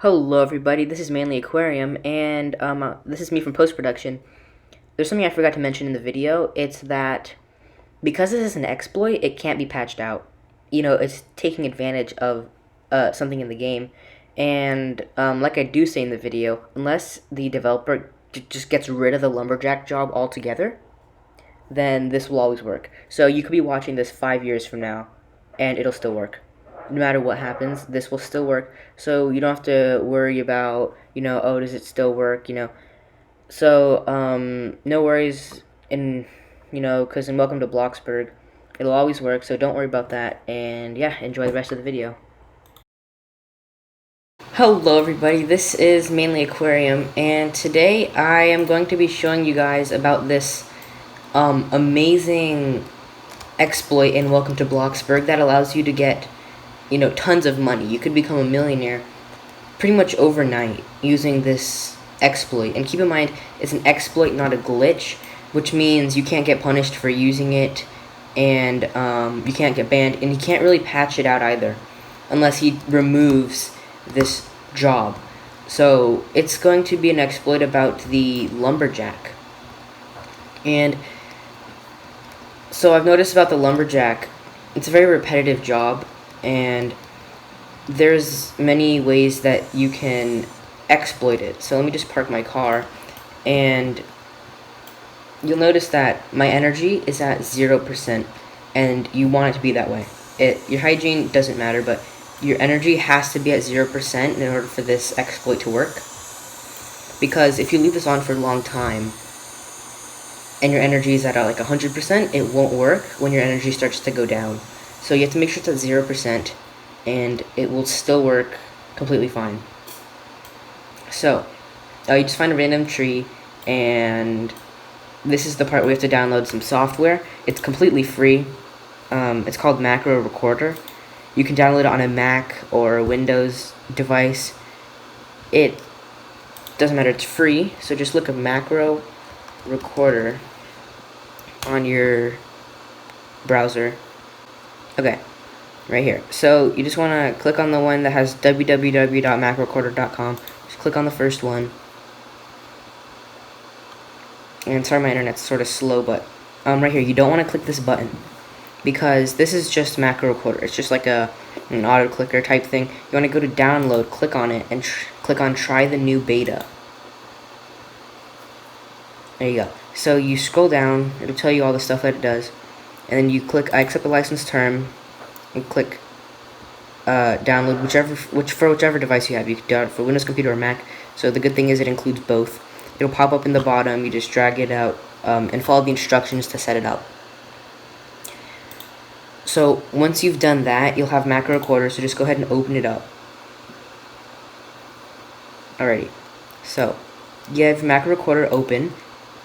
Hello everybody, this is Manly Aquarium, and this is me from post-production. There's something I forgot to mention in the video. It's that because this is an exploit, it can't be patched out. It's taking advantage of something in the game, and like I do say in the video, unless the developer just gets rid of the lumberjack job altogether, then this will always work. So you could be watching this 5 years from now, and it'll still work. No matter what happens, this will still work. So you don't have to worry about, oh, does it still work. So, no worries because in Welcome to Bloxburg, it'll always work, so don't worry about that. And yeah, enjoy the rest of the video. Hello everybody, this is Mainly Aquarium, and today I am going to be showing you guys about this amazing exploit in Welcome to Bloxburg that allows you to get tons of money. You could become a millionaire pretty much overnight using this exploit. And keep in mind, it's an exploit, not a glitch, which means you can't get punished for using it, and you can't get banned, and you can't really patch it out either, unless he removes this job. So it's going to be an exploit about the lumberjack. And so I've noticed about the lumberjack, it's a very repetitive job, and there's many ways that you can exploit it. So let me just park my car, and you'll notice that my energy is at 0%, and you want it to be that way. Your hygiene doesn't matter, but your energy has to be at 0% in order for this exploit to work. Because if you leave this on for a long time, and your energy is at like 100%, it won't work when your energy starts to go down. So you have to make sure it's at 0%, and it will still work completely fine. So, you just find a random tree, and this is the part where you have to download some software. It's completely free. It's called Macro Recorder. You can download it on a Mac or a Windows device. It doesn't matter, it's free, so just look up Macro Recorder on your browser. Okay, right here. So you just want to click on the one that has www.macrorecorder.com. Just click on the first one. And sorry, my internet's sort of slow, but right here, you don't want to click this button, because this is just Macro Recorder. It's just like an auto clicker type thing. You want to go to download, click on it, and click on try the new beta. There you go. So you scroll down, it'll tell you all the stuff that it does, and then you click I accept the license term, and click download whichever device you have. You can download it for Windows computer or Mac. So the good thing is it includes both. It'll pop up in the bottom. You just drag it out and follow the instructions to set it up. So once you've done that, you'll have Macro Recorder. So just go ahead and open it up. Alrighty. So you have Macro Recorder open,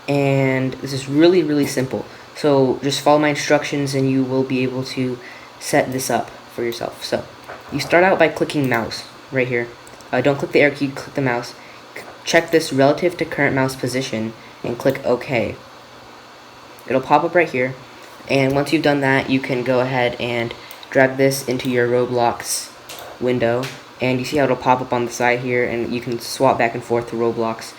and this is really, really simple. So just follow my instructions, and you will be able to set this up for yourself. So you start out by clicking mouse right here. Don't click the arrow key, click the mouse. Check this relative to current mouse position and click OK. It'll pop up right here, and once you've done that, you can go ahead and drag this into your Roblox window, and you see how it'll pop up on the side here, and you can swap back and forth to Roblox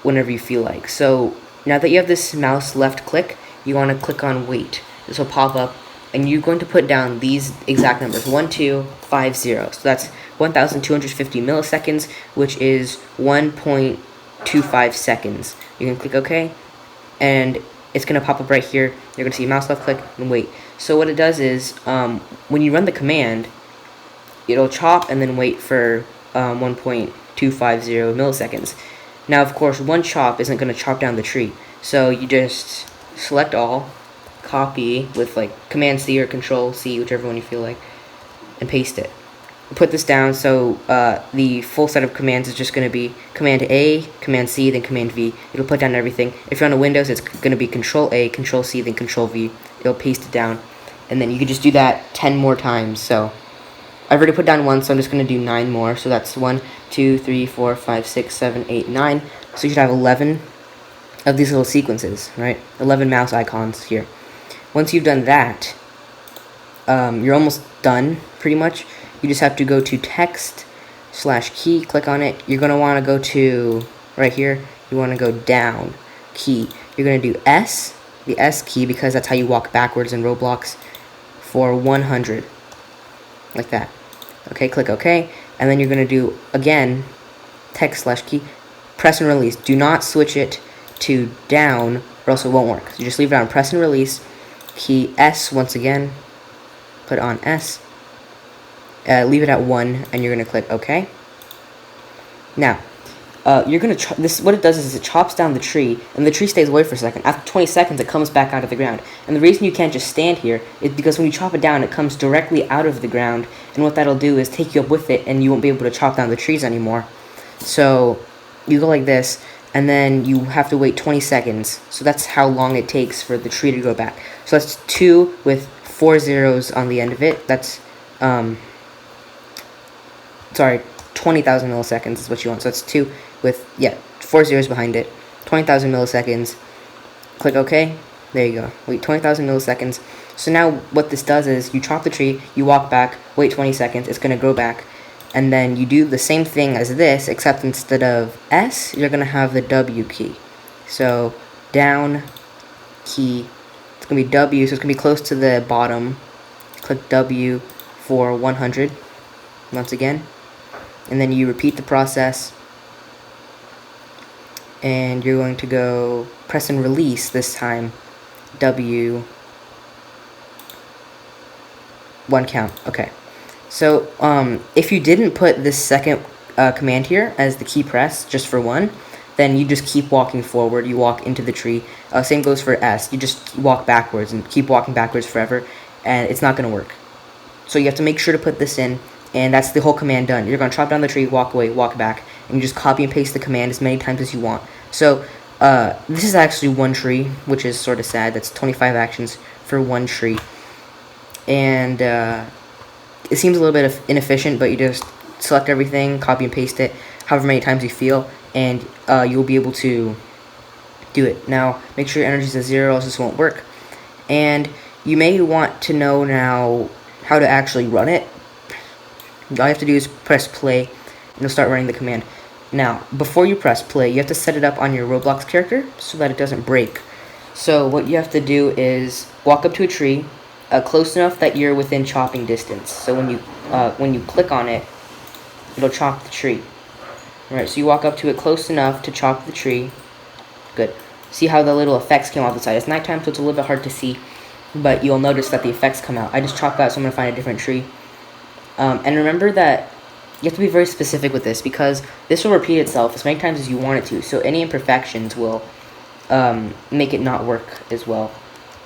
whenever you feel like. So now that you have this mouse left click, you want to click on wait. This will pop up, and you're going to put down these exact numbers, 1250. So that's 1,250 milliseconds, which is 1.25 seconds. You can click OK, and it's going to pop up right here. You're going to see mouse left click and wait. So what it does is, when you run the command, it'll chop and then wait for 1.250 milliseconds. Now, of course, one chop isn't going to chop down the tree. So you just select all, copy with like Command C or Control C, whichever one you feel like, and paste it. Put this down, so the full set of commands is just going to be Command A, Command C, then Command V. It'll put down everything. If you're on a Windows, it's going to be Control A, Control C, then Control V. It'll paste it down, and then you can just do that 10 more times. So I've already put down one, so I'm just going to do 9 more. So that's 1, 2, 3, 4, 5, 6, 7, 8, 9. So you should have 11 of these little sequences, right? 11 mouse icons here. Once you've done that, you're almost done, pretty much. You just have to go to text, /key, click on it. You're going to want to go to, right here, you want to go down, key. You're going to do S, the S key, because that's how you walk backwards in Roblox, for 100, like that. Okay, click OK, and then you're going to do, again, text /key, press and release. Do not switch it to down, or else it won't work. So you just leave it on press and release, key S once again, put on S, leave it at 1, and you're going to click OK. Now, you're going to, this, what it does is it chops down the tree, and the tree stays away for a second. After 20 seconds, it comes back out of the ground. And the reason you can't just stand here is because when you chop it down, it comes directly out of the ground, and what that'll do is take you up with it, and you won't be able to chop down the trees anymore. So, you go like this, and then you have to wait 20 seconds. So that's how long it takes for the tree to grow back. So that's 2 with 4 zeros on the end of it. That's, sorry, 20,000 milliseconds is what you want. So that's 2 with, 4 zeros behind it. 20,000 milliseconds. Click OK. There you go. Wait 20,000 milliseconds. So now what this does is you chop the tree, you walk back, wait 20 seconds, it's going to grow back. And then you do the same thing as this, except instead of S, you're going to have the W key. So down key, it's going to be W, so it's going to be close to the bottom. Click W for 100 once again. And then you repeat the process. And you're going to go press and release this time. W, 1 count. Okay. So, if you didn't put this second command here as the key press, just for 1, then you just keep walking forward, you walk into the tree. Same goes for S, you just walk backwards and keep walking backwards forever, and it's not going to work. So you have to make sure to put this in, and that's the whole command done. You're going to chop down the tree, walk away, walk back, and you just copy and paste the command as many times as you want. So, this is actually 1 tree, which is sort of sad. That's 25 actions for 1 tree. And, it seems a little bit inefficient, but you just select everything, copy and paste it, however many times you feel, and you'll be able to do it. Now, make sure your energy is at 0, else this won't work. And you may want to know now how to actually run it. All you have to do is press play, and it'll start running the command. Now, before you press play, you have to set it up on your Roblox character so that it doesn't break. So what you have to do is walk up to a tree, close enough that you're within chopping distance. So when you click on it, it'll chop the tree. Alright, so you walk up to it close enough to chop the tree. Good. See how the little effects came off the side. It's nighttime, so it's a little bit hard to see, but you'll notice that the effects come out. I just chopped that, so I'm going to find a different tree. And remember that you have to be very specific with this, because this will repeat itself as many times as you want it to, so any imperfections will make it not work as well.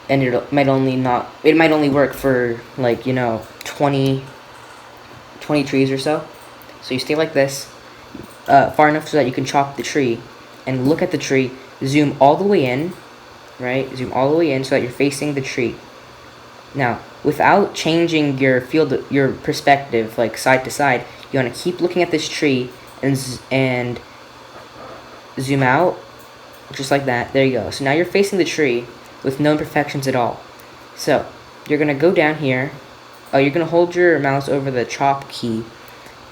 And it might only work for, like, 20 trees or so. So you stay like this, far enough so that you can chop the tree, and look at the tree, zoom all the way in, right? Zoom all the way in so that you're facing the tree. Now, without changing your your perspective, like side to side, you want to keep looking at this tree and zoom out, just like that. There you go. So now you're facing the tree with no imperfections at all. So you're going to go down here. You're going to hold your mouse over the chop key,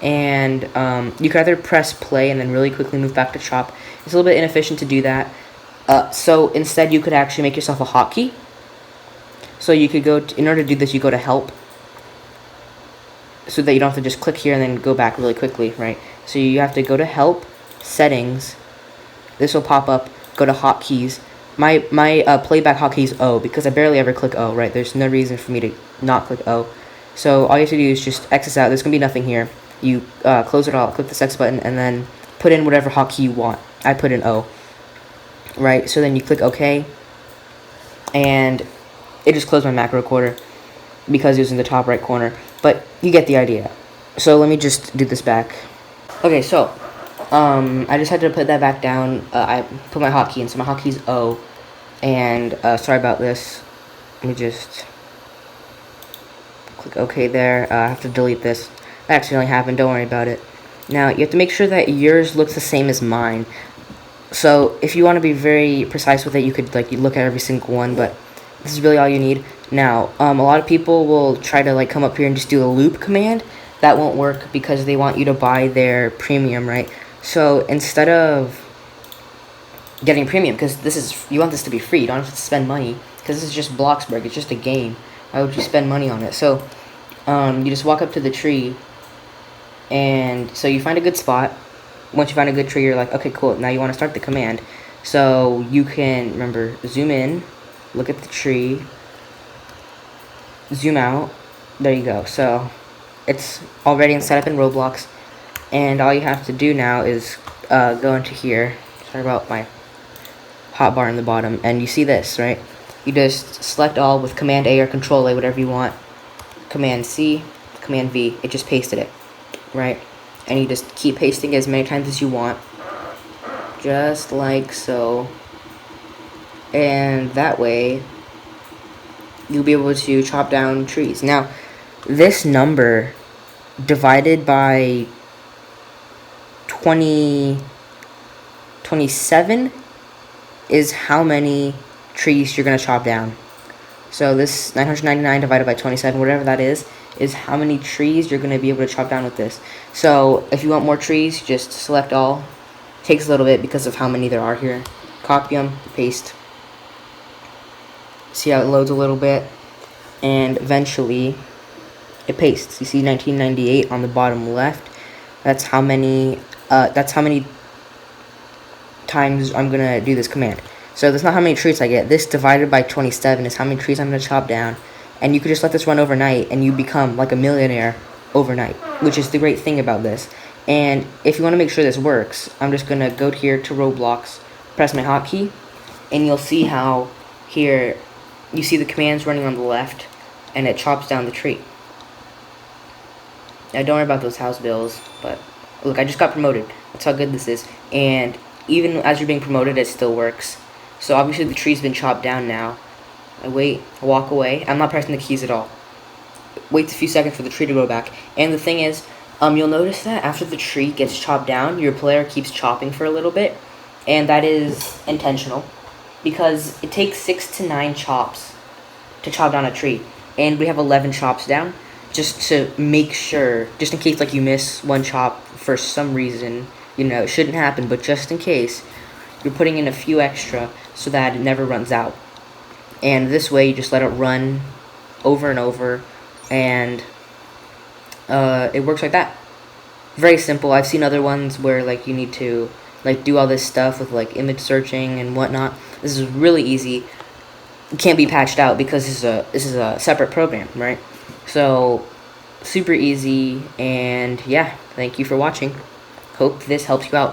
and you can either press play and then really quickly move back to chop. It's a little bit inefficient to do that. So instead you could actually make yourself a hotkey. So you could go, in order to do this, you go to help, so that you don't have to just click here and then go back really quickly, right? So you have to go to help, settings, this will pop up, go to hotkeys. My playback hotkey is O, because I barely ever click O, right? There's no reason for me to not click O. So all you have to do is just X this out. There's going to be nothing here. You close it all, click this X button, and then put in whatever hotkey you want. I put in O. Right, so then you click OK, and it just closed my macro recorder because it was in the top right corner. But you get the idea. So let me just do this back. Okay, so I just had to put that back down. I put my hotkey in, so my hotkey is O. And sorry about this. Let me just click OK there. I have to delete this. That accidentally happened. Don't worry about it. Now you have to make sure that yours looks the same as mine. So if you want to be very precise with it, you could you look at every single one, but this is really all you need. Now, a lot of people will try to come up here and just do a loop command, that won't work because they want you to buy their premium, right? So instead of getting premium, because you want this to be free, you don't have to spend money, because this is just Bloxburg, it's just a game. Why would you spend money on it? So you just walk up to the tree, and so you find a good spot. Once you find a good tree, you're like, okay, cool, now you want to start the command. So you can, remember, zoom in, look at the tree, zoom out, there you go. So it's already set up in Roblox, and all you have to do now is go into here. Sorry about my hotbar in the bottom, and you see this, right? You just select all with Command A or Control A, whatever you want. Command C, Command V, it just pasted it, right? And you just keep pasting as many times as you want, just like so. And that way, you'll be able to chop down trees. Now, this number divided by 27 is how many trees you're going to chop down. So this 999 divided by 27, whatever that is how many trees you're going to be able to chop down with this. So if you want more trees, just select all. Takes a little bit because of how many there are here. Copy them, paste. See how it loads a little bit, and eventually it pastes. You see 1998 on the bottom left. That's how many times I'm gonna do this command. So that's not how many trees I get. This divided by 27 is how many trees I'm gonna chop down. And you could just let this run overnight, and you become like a millionaire overnight, which is the great thing about this. And if you want to make sure this works, I'm just gonna go here to Roblox, press my hotkey, and you'll see how here you see the commands running on the left, and it chops down the tree. Now don't worry about those house bills, but look, I just got promoted. That's how good this is. And even as you're being promoted, it still works. So obviously the tree's been chopped down now. I wait, I walk away. I'm not pressing the keys at all. Waits a few seconds for the tree to grow back. And the thing is, you'll notice that after the tree gets chopped down, your player keeps chopping for a little bit. And that is intentional, because it takes 6 to 9 chops to chop down a tree. And we have 11 chops down, just to make sure, just in case like you miss one chop for some reason, you know, it shouldn't happen, but just in case, you're putting in a few extra so that it never runs out. And this way you just let it run over and over, and it works like that. Very simple. I've seen other ones where like you need to like do all this stuff with like image searching and whatnot. This is really easy. It can't be patched out because this is a separate program, right? So super easy. And yeah, thank you for watching. Hope this helps you out.